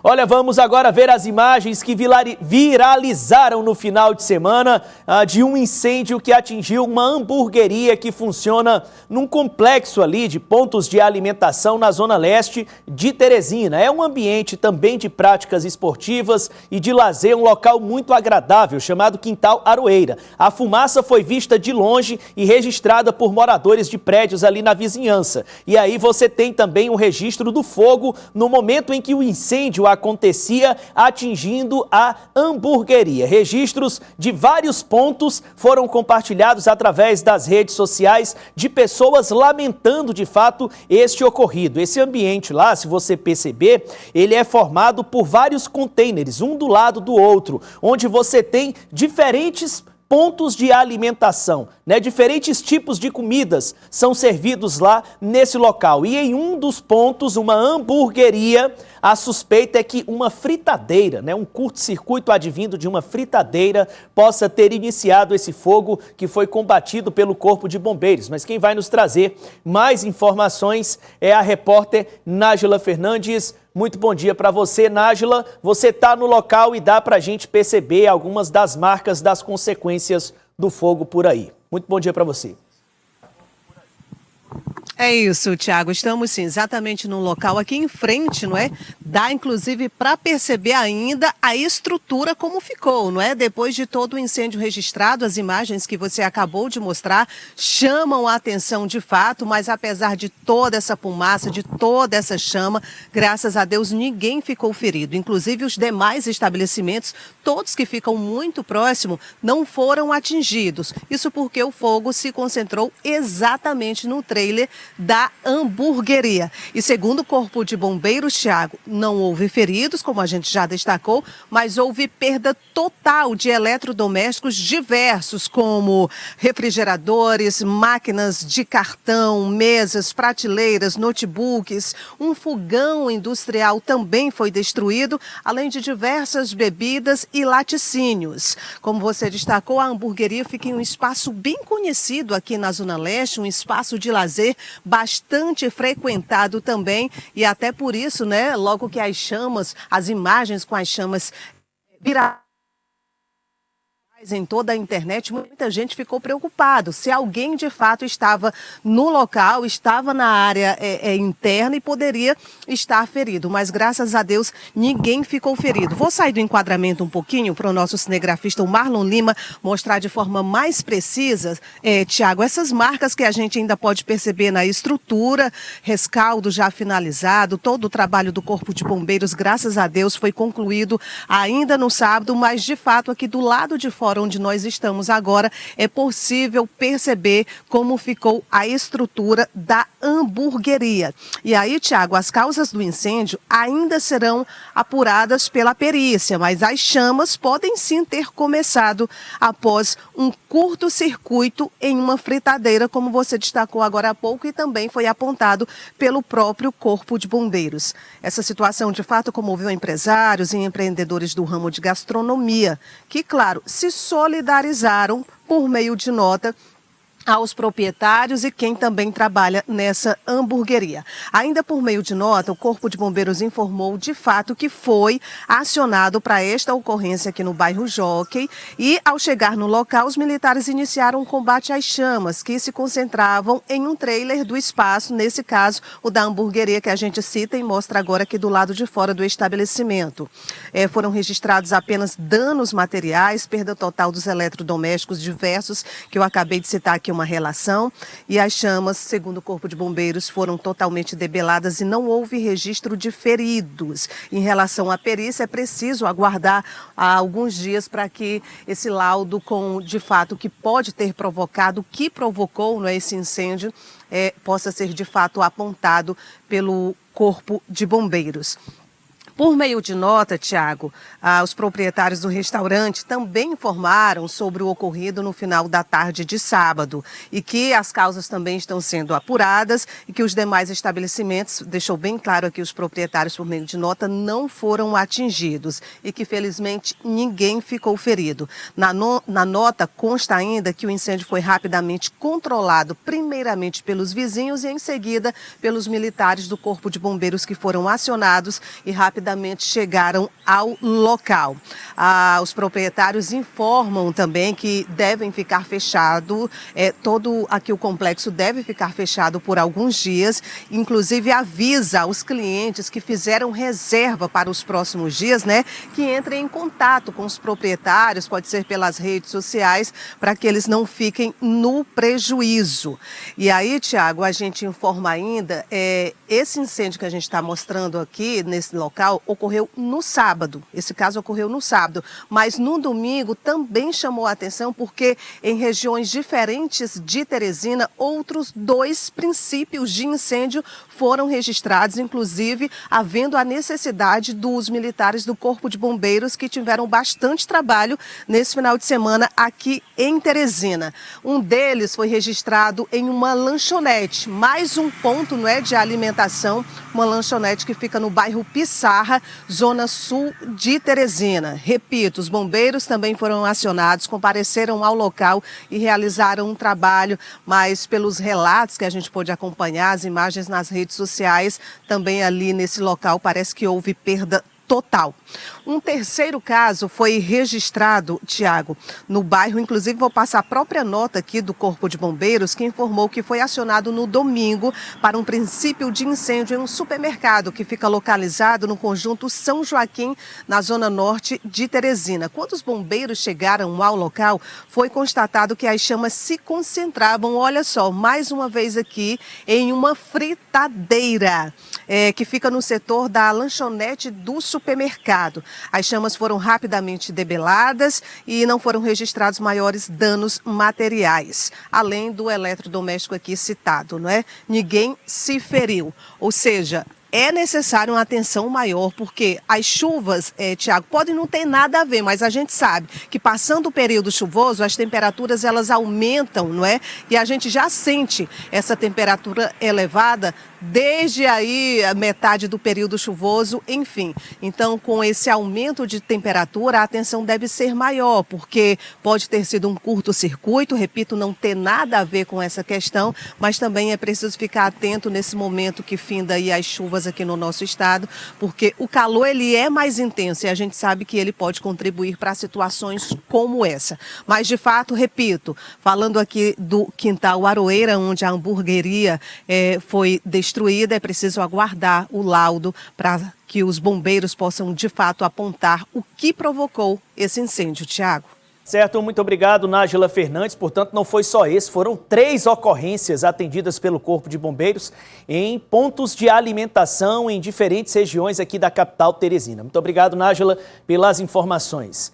Olha, vamos agora ver as imagens que viralizaram no final de semana de um incêndio que atingiu uma hamburgueria que funciona num complexo ali de pontos de alimentação na zona leste de Teresina. É um ambiente também de práticas esportivas e de lazer, um local muito agradável chamado Quintal Aroeira. A fumaça foi vista de longe e registrada por moradores de prédios ali na vizinhança. E aí você tem também um registro do fogo no momento em que o incêndio acontecia, atingindo a hamburgueria. Registros de vários pontos foram compartilhados através das redes sociais de pessoas lamentando de fato este ocorrido. Esse ambiente lá, se você perceber, ele é formado por vários containers, um do lado do outro, onde você tem diferentes pontos de alimentação, né? Diferentes tipos de comidas são servidos lá nesse local. E em um dos pontos, uma hamburgueria, a suspeita é que uma fritadeira, né? Um curto-circuito advindo de uma fritadeira possa ter iniciado esse fogo que foi combatido pelo Corpo de Bombeiros. Mas quem vai nos trazer mais informações é a repórter Nájila Fernandes. Muito bom dia para você, Nájila. Você está no local e dá para a gente perceber algumas das marcas das consequências do fogo por aí. Muito bom dia para você. É isso, Tiago. Estamos sim, exatamente no local aqui em frente, não é? Dá inclusive para perceber ainda a estrutura como ficou, não é? Depois de todo o incêndio registrado, as imagens que você acabou de mostrar chamam a atenção de fato, mas apesar de toda essa fumaça, de toda essa chama, graças a Deus ninguém ficou ferido. Inclusive os demais estabelecimentos, todos que ficam muito próximo, não foram atingidos. Isso porque o fogo se concentrou exatamente no trailer da hamburgueria. E segundo o Corpo de Bombeiros, Tiago, não houve feridos, como a gente já destacou, mas houve perda total de eletrodomésticos diversos, como refrigeradores, máquinas de cartão, mesas, prateleiras, notebooks. Um fogão industrial também foi destruído, além de diversas bebidas e laticínios. Como você destacou, a hamburgueria fica em um espaço bem conhecido aqui na Zona Leste, um espaço de lazer bastante frequentado também, e até por isso, né, logo que as imagens com as chamas viraram em toda a internet, muita gente ficou preocupado se alguém de fato estava no local, estava na área interna e poderia estar ferido, mas graças a Deus ninguém ficou ferido. Vou sair do enquadramento um pouquinho para o nosso cinegrafista, o Marlon Lima, mostrar de forma mais precisa, Tiago, essas marcas que a gente ainda pode perceber na estrutura, rescaldo já finalizado, todo o trabalho do Corpo de Bombeiros, graças a Deus, foi concluído ainda no sábado, mas de fato aqui do lado de fora onde nós estamos agora, é possível perceber como ficou a estrutura da hamburgueria. E aí, Tiago, as causas do incêndio ainda serão apuradas pela perícia, mas as chamas podem sim ter começado após um curto-circuito em uma fritadeira, como você destacou agora há pouco, e também foi apontado pelo próprio Corpo de Bombeiros. Essa situação, de fato, comoveu empresários e empreendedores do ramo de gastronomia, que, claro, se solidarizaram por meio de nota aos proprietários e quem também trabalha nessa hamburgueria. Ainda por meio de nota, o Corpo de Bombeiros informou de fato que foi acionado para esta ocorrência aqui no bairro Jockey e, ao chegar no local, os militares iniciaram um combate às chamas que se concentravam em um trailer do espaço, nesse caso o da hamburgueria que a gente cita e mostra agora aqui do lado de fora do estabelecimento. Foram registrados apenas danos materiais, perda total dos eletrodomésticos diversos que eu acabei de citar aqui uma relação, e as chamas, segundo o Corpo de Bombeiros, foram totalmente debeladas e não houve registro de feridos. Em relação à perícia, é preciso aguardar alguns dias para que esse laudo com, de fato, o que pode ter provocado, o que provocou esse incêndio, possa ser de fato apontado pelo Corpo de Bombeiros. Por meio de nota, Tiago, os proprietários do restaurante também informaram sobre o ocorrido no final da tarde de sábado e que as causas também estão sendo apuradas e que os demais estabelecimentos, deixou bem claro aqui os proprietários por meio de nota, não foram atingidos e que felizmente ninguém ficou ferido. Na nota consta ainda que o incêndio foi rapidamente controlado, primeiramente pelos vizinhos e em seguida pelos militares do Corpo de Bombeiros que foram acionados e rapidamente rapidamente chegaram ao local. Os proprietários informam também que devem ficar fechado, todo aqui o complexo deve ficar fechado por alguns dias, inclusive avisa aos clientes que fizeram reserva para os próximos dias, né, que entrem em contato com os proprietários, pode ser pelas redes sociais, para que eles não fiquem no prejuízo. E aí, Tiago, a gente informa ainda, esse incêndio que a gente está mostrando aqui nesse local ocorreu no sábado. Esse caso ocorreu no sábado, mas no domingo também chamou a atenção porque em regiões diferentes de Teresina, outros 2 princípios de incêndio foram registrados, inclusive havendo a necessidade dos militares do Corpo de Bombeiros que tiveram bastante trabalho nesse final de semana aqui em Teresina. Um deles foi registrado em uma lanchonete, mais um ponto, não é, de alimentação, uma lanchonete que fica no bairro Pissarra, zona sul de Teresina. Repito, os bombeiros também foram acionados, compareceram ao local e realizaram um trabalho, mas pelos relatos que a gente pôde acompanhar, as imagens nas redes sociais, também ali nesse local parece que houve perda total. Um terceiro caso foi registrado, Tiago, no bairro, inclusive vou passar a própria nota aqui do Corpo de Bombeiros, que informou que foi acionado no domingo para um princípio de incêndio em um supermercado que fica localizado no conjunto São Joaquim, na zona norte de Teresina. Quando os bombeiros chegaram ao local, foi constatado que as chamas se concentravam, olha só, mais uma vez aqui, em uma fritadeira, que fica no setor da lanchonete do supermercado. As chamas foram rapidamente debeladas e não foram registrados maiores danos materiais, além do eletrodoméstico aqui citado, não é? Ninguém se feriu, ou seja, é necessário uma atenção maior, porque as chuvas, Tiago, podem não ter nada a ver, mas a gente sabe que passando o período chuvoso, as temperaturas elas aumentam, não é? E a gente já sente essa temperatura elevada desde aí a metade do período chuvoso, enfim. Então, com esse aumento de temperatura, a atenção deve ser maior, porque pode ter sido um curto-circuito, repito, não ter nada a ver com essa questão, mas também é preciso ficar atento nesse momento que finda aí as chuvas aqui no nosso estado, porque o calor ele é mais intenso e a gente sabe que ele pode contribuir para situações como essa. Mas, de fato, repito, falando aqui do Quintal Aroeira, onde a hamburgueria foi destruída, é preciso aguardar o laudo para que os bombeiros possam, de fato, apontar o que provocou esse incêndio, Tiago. Certo, muito obrigado, Nájila Fernandes. Portanto, não foi só esse, foram 3 ocorrências atendidas pelo Corpo de Bombeiros em pontos de alimentação em diferentes regiões aqui da capital Teresina. Muito obrigado, Nájila, pelas informações.